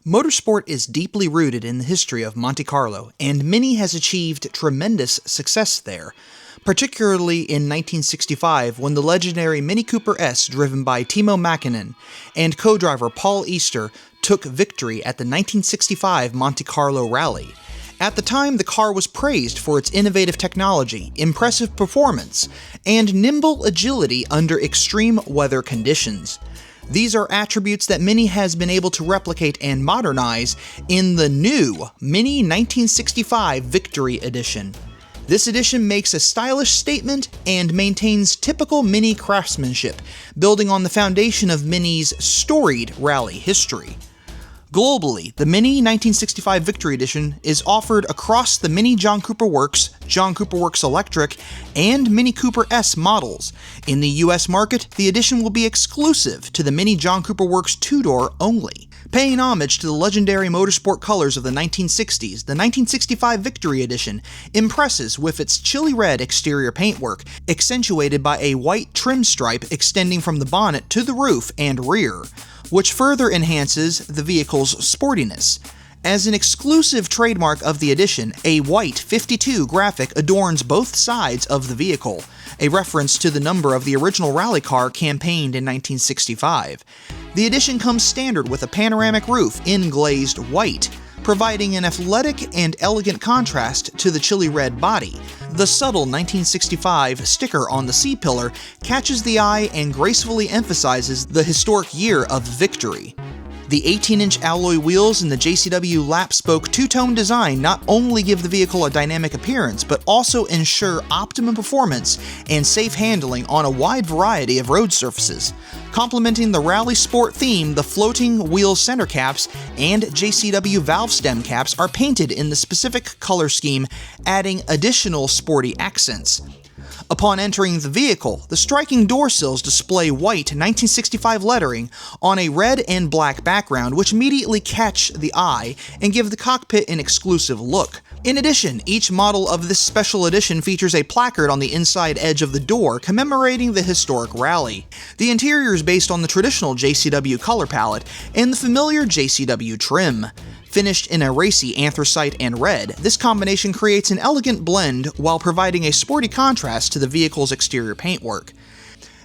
Motorsport is deeply rooted in the history of Monte Carlo, and Mini has achieved tremendous success there, particularly in 1965 when the legendary Mini Cooper S driven by Timo Mäkinen and co-driver Paul Easter took victory at the 1965 Monte Carlo Rally. At the time, the car was praised for its innovative technology, impressive performance, and nimble agility under extreme weather conditions. These are attributes that Mini has been able to replicate and modernize in the new Mini 1965 Victory Edition. This edition makes a stylish statement and maintains typical Mini craftsmanship, building on the foundation of Mini's storied rally history. Globally, the Mini 1965 Victory Edition is offered across the Mini John Cooper Works, John Cooper Works Electric, and Mini Cooper S models. In the US market, the edition will be exclusive to the Mini John Cooper Works two-door only. Paying homage to the legendary motorsport colors of the 1960s, the 1965 Victory Edition impresses with its chili red exterior paintwork, accentuated by a white trim stripe extending from the bonnet to the roof and rear, which further enhances the vehicle's sportiness. As an exclusive trademark of the edition, a white 52 graphic adorns both sides of the vehicle, a reference to the number of the original rally car campaigned in 1965. The edition comes standard with a panoramic roof in glazed white, providing an athletic and elegant contrast to the chili red body. The subtle 1965 sticker on the C-pillar catches the eye and gracefully emphasizes the historic year of victory. The 18-inch alloy wheels and the JCW lap spoke two-tone design not only give the vehicle a dynamic appearance, but also ensure optimum performance and safe handling on a wide variety of road surfaces. Complementing the rally sport theme, the floating wheel center caps and JCW valve stem caps are painted in the specific color scheme, adding additional sporty accents. Upon entering the vehicle, the striking door sills display white 1965 lettering on a red and black background, which immediately catch the eye and give the cockpit an exclusive look. In addition, each model of this special edition features a placard on the inside edge of the door commemorating the historic rally. The interior is based on the traditional JCW color palette and the familiar JCW trim. Finished in a racy anthracite and red, this combination creates an elegant blend while providing a sporty contrast to the vehicle's exterior paintwork.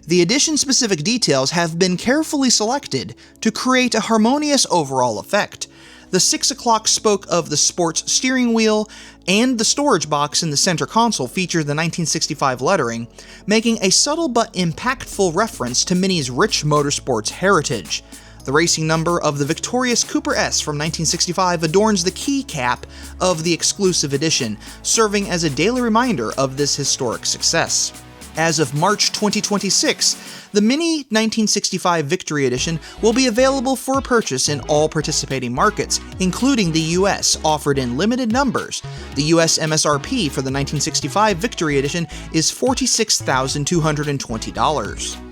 The edition-specific details have been carefully selected to create a harmonious overall effect. The 6 o'clock spoke of the sports steering wheel and the storage box in the center console feature the 1965 lettering, making a subtle but impactful reference to Mini's rich motorsports heritage. The racing number of the victorious Cooper S from 1965 adorns the key cap of the exclusive edition, serving as a daily reminder of this historic success. As of March 2026, the Mini 1965 Victory Edition will be available for purchase in all participating markets, including the US, offered in limited numbers. The US MSRP for the 1965 Victory Edition is $46,220.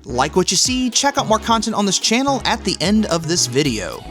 Like what you see, check out more content on this channel at the end of this video.